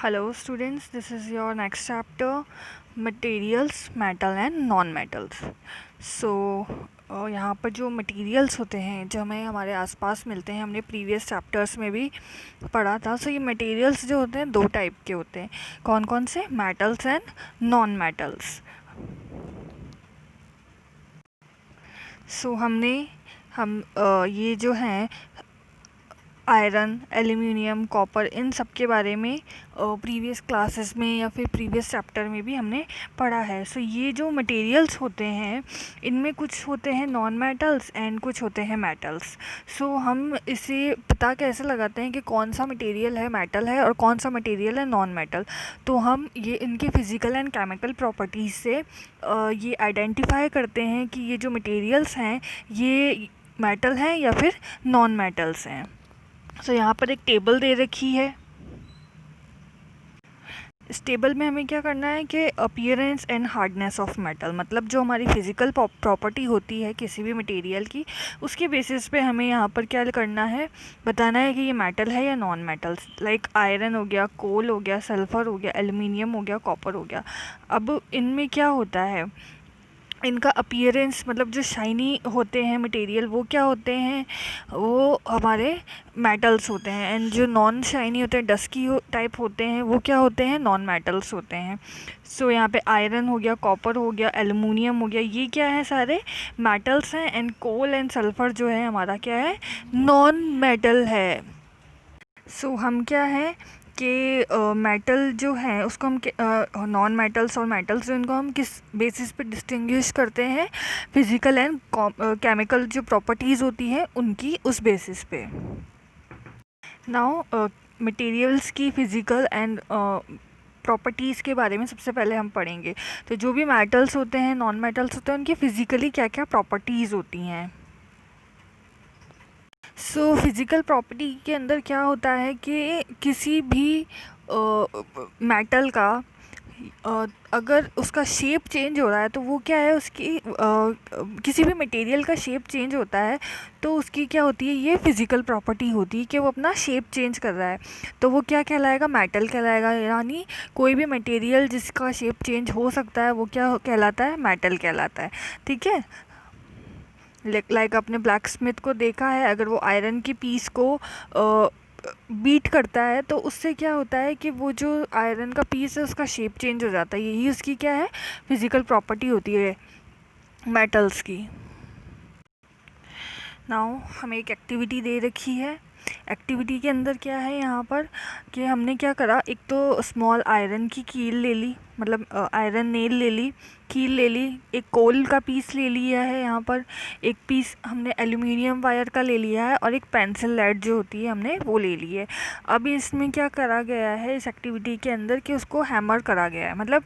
Hello students, this is your next chapter, materials, metal and non-metals. So यहाँ पर जो materials होते हैं जो हमें हमारे आसपास मिलते हैं, हमने प्रीवियस चैप्टर्स में भी पढ़ा था. सो ये मटेरियल्स जो होते हैं दो टाइप के होते हैं. कौन कौन से? Metals and non metals. So हम ये जो हैं आयरन, एल्यूमिनियम, कॉपर, इन सब के बारे में प्रीवियस क्लासेस में या फिर प्रीवियस चैप्टर में भी हमने पढ़ा है. सो ये जो मटेरियल्स होते हैं इनमें कुछ होते हैं नॉन मेटल्स एंड कुछ होते हैं मेटल्स. सो हम इसे पता कैसे लगाते हैं कि कौन सा मटेरियल है मेटल है और कौन सा मटेरियल है नॉन मेटल? तो हम ये इनके फिज़िकल एंड केमिकल प्रॉपर्टीज़ से ये आइडेंटिफाई करते हैं कि ये जो मटेरियल्स हैं ये मेटल हैं या फिर नॉन मेटल्स हैं. सो यहाँ पर एक टेबल दे रखी है. इस टेबल में हमें क्या करना है कि appearance and hardness of metal, मतलब जो हमारी फिज़िकल प्रॉपर्टी होती है किसी भी मटेरियल की, उसके बेसिस पे हमें यहाँ पर क्या करना है, बताना है कि ये मेटल है या नॉन मेटल्स. लाइक आयरन हो गया, कोल हो गया, सल्फ़र हो गया, एल्युमिनियम हो गया, कॉपर हो गया. अब इनमें क्या होता है, इनका अपीयरेंस मतलब जो शाइनी होते हैं मटेरियल वो क्या होते हैं, वो हमारे मेटल्स होते हैं. एंड जो नॉन शाइनी होते हैं, डस्की टाइप होते हैं, वो क्या होते हैं, नॉन मेटल्स होते हैं. सो यहाँ पे आयरन हो गया, कॉपर हो गया, एल्युमिनियम हो गया, ये क्या है, सारे मेटल्स हैं. एंड कोल एंड सल्फ़र जो है हमारा क्या है, नॉन मेटल है. सो हम क्या है कि मेटल जो है उसको हम नॉन मेटल्स और मेटल्स जो इनको हम किस बेसिस पे डिस्टिंग्विश करते हैं, फिज़िकल एंड केमिकल जो प्रॉपर्टीज़ होती हैं उनकी उस बेसिस पे. नाउ मटेरियल्स की फ़िज़िकल एंड प्रॉपर्टीज़ के बारे में सबसे पहले हम पढ़ेंगे. तो जो भी मेटल्स होते हैं, नॉन मेटल्स होते हैं, उनकी फ़िज़िकली क्या क्या प्रॉपर्टीज़ होती हैं. सो फिज़िकल प्रॉपर्टी के अंदर क्या होता है कि किसी भी मेटल का अगर उसका शेप चेंज हो रहा है तो वो क्या है, उसकी किसी भी मटेरियल का शेप चेंज होता है तो उसकी क्या होती है, ये फिज़िकल प्रॉपर्टी होती है कि वो अपना शेप चेंज कर रहा है. तो वो क्या कहलाएगा, मेटल कहलाएगा. यानी कोई भी मटेरियल जिसका शेप चेंज हो सकता है वो क्या कहलाता है, मेटल कहलाता है. ठीक है. लाइक आपने ब्लैक स्मिथ को देखा है, अगर वो आयरन की पीस को बीट करता है तो उससे क्या होता है कि वो जो आयरन का पीस है उसका शेप चेंज हो जाता है. यही उसकी क्या है, फिज़िकल प्रॉपर्टी होती है मेटल्स की. नाउ हमें एक एक्टिविटी दे रखी है. एक्टिविटी के अंदर क्या है यहाँ पर कि हमने क्या करा, एक तो स्मॉल आयरन की कील ले ली, मतलब आयरन नेल ले ली, कील ले ली, एक कोल का पीस ले लिया है यहाँ पर, एक पीस हमने एल्युमिनियम वायर का ले लिया है और एक पेंसिल लेड जो होती है हमने वो ले ली है. अब इसमें क्या करा गया है इस एक्टिविटी के अंदर कि उसको हैमर करा गया है, मतलब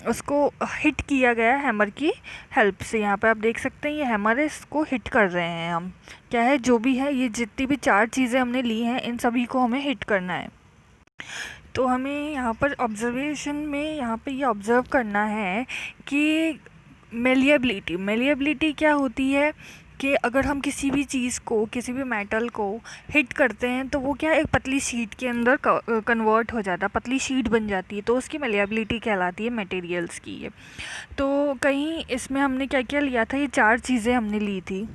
उसको हिट किया गया है हैमर की हेल्प से. यहाँ पे आप देख सकते हैं ये हैमर है, इसको हिट कर रहे हैं हम. क्या है, जो भी है, ये जितनी भी चार चीज़ें हमने ली हैं इन सभी को हमें हिट करना है. तो हमें यहाँ पर ऑब्जर्वेशन में यहाँ पे ये ऑब्ज़र्व करना है कि मेलिएबिलिटी क्या होती है कि अगर हम किसी भी चीज़ को, किसी भी मेटल को हिट करते हैं तो वो क्या एक पतली शीट के अंदर कन्वर्ट हो जाता है, पतली शीट बन जाती है. तो उसकी मेलिएबिलिटी कहलाती है मटेरियल्स की ये. तो कहीं इसमें हमने क्या क्या लिया था, ये चार चीज़ें हमने ली थी.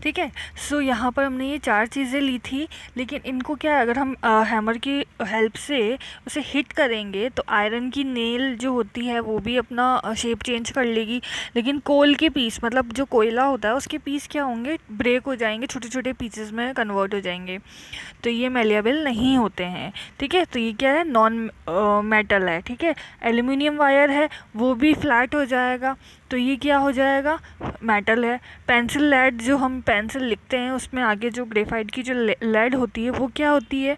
ठीक है. सो यहाँ पर हमने ये चार चीज़ें ली थी, लेकिन इनको क्या है, अगर हम हैमर की हेल्प से उसे हिट करेंगे तो आयरन की नेल जो होती है वो भी अपना शेप चेंज कर लेगी, लेकिन कोल के पीस, मतलब जो कोयला होता है उसके पीस क्या होंगे, ब्रेक हो जाएंगे, छोटे छोटे पीसेस में कन्वर्ट हो जाएंगे. तो ये मेलिएबल नहीं होते हैं. ठीक है. तो ये क्या है, नॉन मेटल है. ठीक है. एल्युमिनियम वायर है, वो भी फ्लैट हो जाएगा, तो ये क्या हो जाएगा, मेटल है. पेंसिल लेड, जो हम पेंसिल लिखते हैं उसमें आगे जो ग्रेफाइट की जो लेड होती है वो क्या होती है,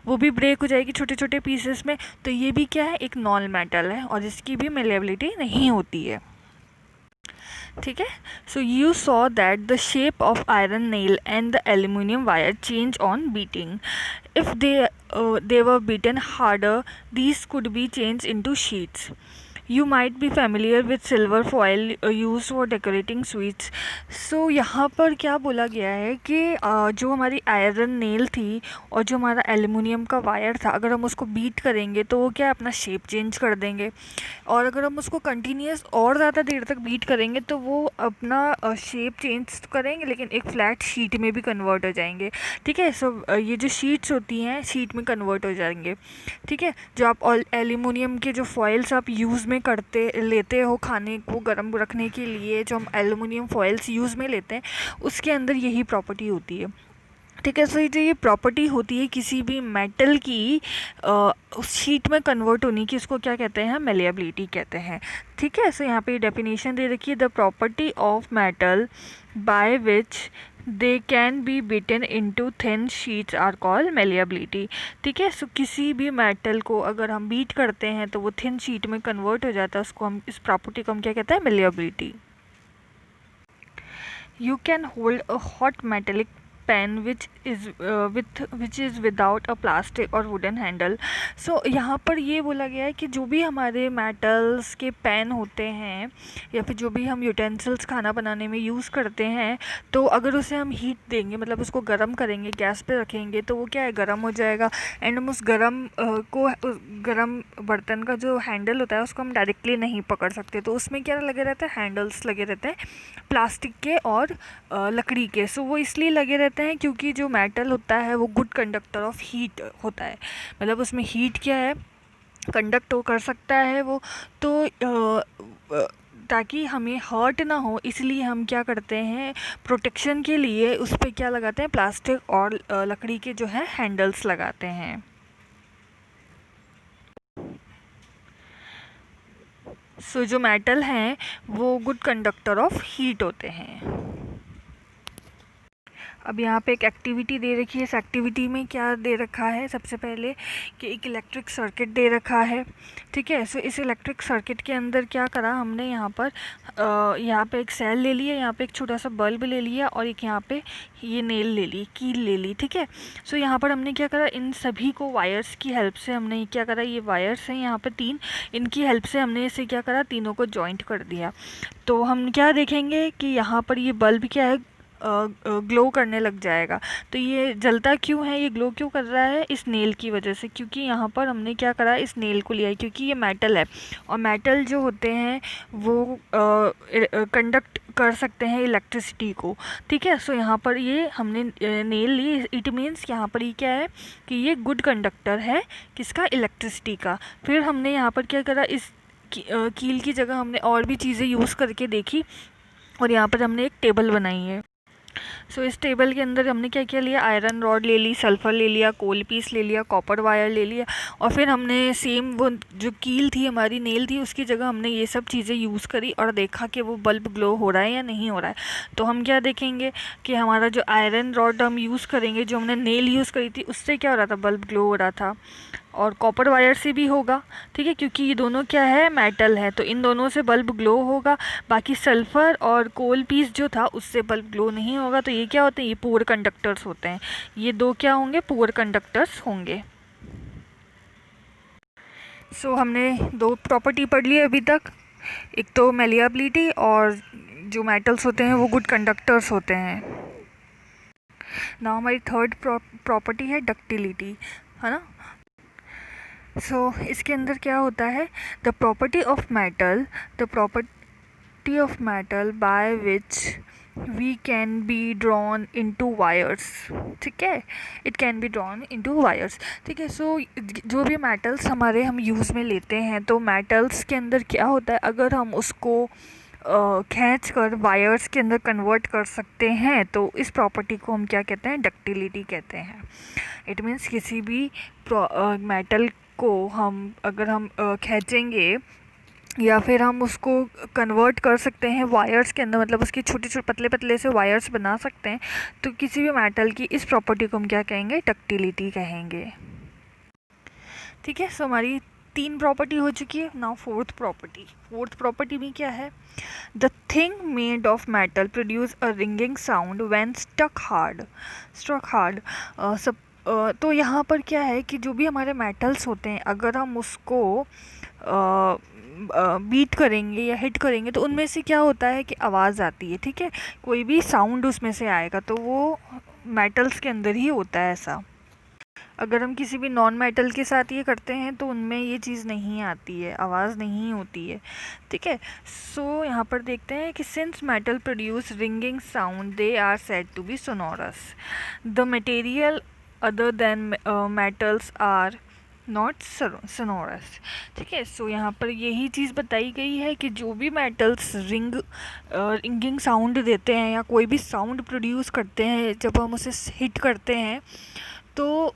वो भी ब्रेक हो जाएगी छोटे छोटे पीसेस में. तो ये भी क्या है, एक नॉन मेटल है और इसकी भी मेलिएबिलिटी नहीं होती है. ठीक है. So you saw that the shape of iron nail and the aluminium wire change on beating. If they were beaten harder, these could be changed into sheets. You might be familiar with silver foil use for decorating sweets. So यहाँ पर क्या बोला गया है कि जो हमारी iron nail थी और जो हमारा एल्युमिनियम का वायर था, अगर हम उसको बीट करेंगे तो वो क्या अपना शेप चेंज कर देंगे, और अगर हम उसको कंटिन्यूस और ज़्यादा देर तक बीट करेंगे तो वो अपना शेप चेंज तो करेंगे लेकिन एक फ्लैट शीट में भी कन्वर्ट हो जाएंगे। ठीक है, सो ये जो शीट्स होती हैं शीट में कन्वर्ट हो जाएंगे। ठीक है, जो आप एल्युमिनियम के जो फॉइल्स आप यूज़ में करते लेते हो खाने को गर्म रखने के लिए, जो हम एल्युमिनियम फॉइल्स यूज़ में लेते हैं उसके अंदर यही प्रॉपर्टी होती है। ठीक है, सो ये प्रॉपर्टी होती है किसी भी मेटल की उस शीट में कन्वर्ट होने की, इसको क्या कहते हैं, मेलिएबिलिटी कहते हैं। ठीक है, सो यहाँ पे डेफिनेशन दे रखी है, the property of metal by which they can be beaten into thin sheets are called malleability. ठीक है, सो किसी भी मेटल को अगर हम बीट करते हैं तो वो थिन शीट में कन्वर्ट हो जाता है, उसको हम, इस प्रॉपर्टी को हम क्या कहते हैं, malleability. You can hold a hot metallic pen which is without a plastic or wooden handle. So यहाँ पर ये बोला गया है कि जो भी हमारे मेटल्स के पेन होते हैं या फिर जो भी हम यूटेंसिल्स खाना बनाने में यूज़ करते हैं, तो अगर उसे हम हीट देंगे, मतलब उसको गर्म करेंगे, गैस पे रखेंगे, तो वो क्या है, गर्म हो जाएगा। एंड हम उस गर्म बर्तन का जो हैंडल होता है उसको हम डायरेक्टली नहीं पकड़ सकते, तो उसमें क्या लगे रहते हैं, हैंडल्स लगे रहते हैं प्लास्टिक के और लकड़ी के। सो वो इसलिए लगे रहते हैं क्योंकि जो मेटल होता है वो गुड कंडक्टर ऑफ हीट होता है, मतलब उसमें हीट क्या है, कंडक्ट कर सकता है वो, तो ताकि हमें हर्ट ना हो इसलिए हम क्या करते हैं, प्रोटेक्शन के लिए उस पर क्या लगाते हैं, प्लास्टिक और लकड़ी के जो है हैंडल्स लगाते हैं। सो जो मेटल हैं वो गुड कंडक्टर ऑफ हीट होते हैं। अब यहाँ पे एक एक्टिविटी दे रखी है, इस एक्टिविटी में क्या दे रखा है, सबसे पहले कि एक इलेक्ट्रिक सर्किट दे रखा है। ठीक है, सो इस इलेक्ट्रिक सर्किट के अंदर क्या करा हमने, यहाँ पे एक सेल ले लिया, यहाँ पे एक छोटा सा बल्ब ले लिया और एक यहाँ पे ये नेल ले ली, कील ले ली। ठीक है, सो यहाँ पर हमने क्या करा, इन सभी को वायर्स की हेल्प से हमने क्या करा, ये वायर्स हैं यहाँ पर 3, इनकी हेल्प से हमने इसे क्या करा, तीनों को जॉइंट कर दिया। तो हम क्या देखेंगे कि यहाँ पर ये बल्ब क्या है, ग्लो करने लग जाएगा। तो ये जलता क्यों है, ये ग्लो क्यों कर रहा है, इस नेल की वजह से, क्योंकि यहाँ पर हमने क्या करा, इस नेल को लिया है, क्योंकि ये मेटल है और मेटल जो होते हैं वो कंडक्ट कर सकते हैं इलेक्ट्रिसिटी को। ठीक है, सो यहाँ पर ये हमने नेल ली, इट मीन्स यहाँ पर ये क्या है कि ये गुड कंडक्टर है, किसका, इलेक्ट्रिसिटी का। फिर हमने यहाँ पर क्या करा, इस कील की जगह हमने और भी चीज़ें यूज़ करके देखी और यहाँ पर हमने एक टेबल बनाई है। सो इस टेबल के अंदर हमने क्या क्या लिया, आयरन रॉड ले ली, सल्फ़र ले लिया, कोल पीस ले लिया, कॉपर वायर ले लिया, और फिर हमने सेम वो जो कील थी हमारी, नेल थी, उसकी जगह हमने ये सब चीज़ें यूज़ करी और देखा कि वो बल्ब ग्लो हो रहा है या नहीं हो रहा है। तो हम क्या देखेंगे कि हमारा जो आयरन रॉड हम यूज़ करेंगे, जो हमने नेल यूज़ करी थी, उससे क्या हो रहा था, बल्ब ग्लो हो रहा था, और कॉपर वायर से भी होगा। ठीक है, क्योंकि ये दोनों क्या है, मेटल है, तो इन दोनों से बल्ब ग्लो होगा। बाकी सल्फ़र और कोल पीस जो था उससे बल्ब ग्लो नहीं होगा। तो ये क्या होते हैं, ये पुअर कंडक्टर्स होते हैं, ये दो क्या होंगे, पुअर कंडक्टर्स होंगे। सो हमने 2 प्रॉपर्टी पढ़ ली अभी तक, एक तो मेलिएबिलिटी और जो मेटल्स होते हैं वो गुड कंडक्टर्स होते हैं। नाउ हमारी थर्ड प्रॉपर्टी है डक्टिलिटी, है ना। इसके अंदर क्या होता है, the property of metal by which we can be drawn into wires. ठीक है, it can be drawn into wires. ठीक है, सो जो भी मेटल्स हम यूज़ में लेते हैं, तो मेटल्स के अंदर क्या होता है, अगर हम उसको खींच कर वायर्स के अंदर कन्वर्ट कर सकते हैं, तो इस प्रॉपर्टी को हम क्या कहते हैं, डक्टिलिटी कहते हैं। इट मीन्स किसी भी मेटल को अगर हम खींचेंगे या फिर हम उसको कन्वर्ट कर सकते हैं वायर्स के अंदर, मतलब उसके छोटे छोटे पतले पतले से वायर्स बना सकते हैं, तो किसी भी मेटल की इस प्रॉपर्टी को हम क्या कहेंगे, डक्टिलिटी कहेंगे। ठीक है, सो हमारी 3 प्रॉपर्टी हो चुकी है। नाउ फोर्थ प्रॉपर्टी में क्या है, the thing made of metal produce a ringing sound when struck hard. तो यहाँ पर क्या है कि जो भी हमारे मेटल्स होते हैं, अगर हम उसको बीट करेंगे या हिट करेंगे तो उनमें से क्या होता है कि आवाज़ आती है, ठीक है, कोई भी साउंड उसमें से आएगा, तो वो मेटल्स के अंदर ही होता है ऐसा। अगर हम किसी भी नॉन मेटल के साथ ये करते हैं तो उनमें ये चीज़ नहीं आती है, आवाज़ नहीं होती है, ठीक है। सो यहाँ पर देखते हैं कि since metal produce ringing sound they are said to be sonorous. The material other than metals are not sonorous, ठीक है। सो यहाँ पर यही चीज़ बताई गई है कि जो भी मेटल्स रिंगिंग साउंड देते हैं या कोई भी साउंड प्रोड्यूस करते हैं जब हम उसे हिट करते हैं, तो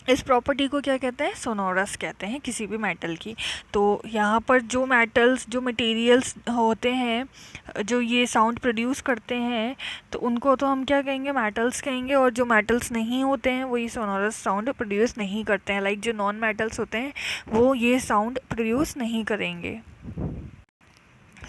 इस प्रॉपर्टी को क्या कहते हैं, सोनोरस कहते हैं किसी भी मेटल की। तो यहाँ पर जो मेटल्स, जो मटेरियल्स होते हैं जो ये साउंड प्रोड्यूस करते हैं, तो उनको तो हम क्या कहेंगे, मेटल्स कहेंगे, और जो मेटल्स नहीं होते हैं वो ये सोनोरस साउंड प्रोड्यूस नहीं करते हैं। लाइक जो नॉन मेटल्स होते हैं वो ये साउंड प्रोड्यूस नहीं करेंगे।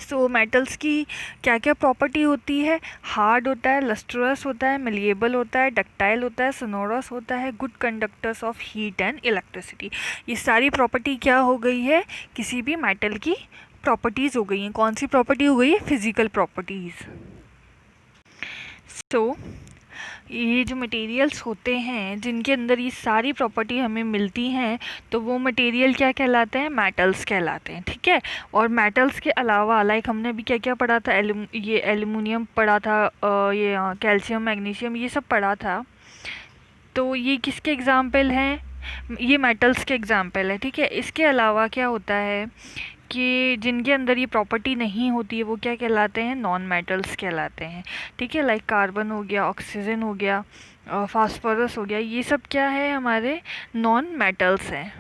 सो मेटल्स की क्या क्या प्रॉपर्टी होती है, हार्ड होता है, लस्ट्रस होता है, मलिएबल होता है, डक्टाइल होता है, सोनोरस होता है, good conductors of heat and electricity. ये सारी प्रॉपर्टी क्या हो गई है, किसी भी मेटल की प्रॉपर्टीज़ हो गई हैं। कौन सी प्रॉपर्टी हो गई है, फिजिकल प्रॉपर्टीज़। सो ये जो मटेरियल्स होते हैं जिनके अंदर ये सारी प्रॉपर्टी हमें मिलती हैं, तो वो मटेरियल क्या कहलाते हैं, मेटल्स कहलाते हैं, ठीक है। और मेटल्स के अलावा लाइक हमने अभी क्या क्या पढ़ा था, ये एल्युमिनियम पढ़ा था, ये कैल्शियम, मैग्नीशियम, ये सब पढ़ा था। तो ये किसके एग्जाम्पल हैं, ये मेटल्स के एग्जाम्पल है, ठीक है। इसके अलावा क्या होता है कि जिनके अंदर ये प्रॉपर्टी नहीं होती है वो क्या कहलाते हैं, नॉन मेटल्स कहलाते हैं, ठीक है। लाइक कार्बन हो गया, ऑक्सीजन हो गया, फास्फोरस हो गया, ये सब क्या है, हमारे नॉन मेटल्स हैं।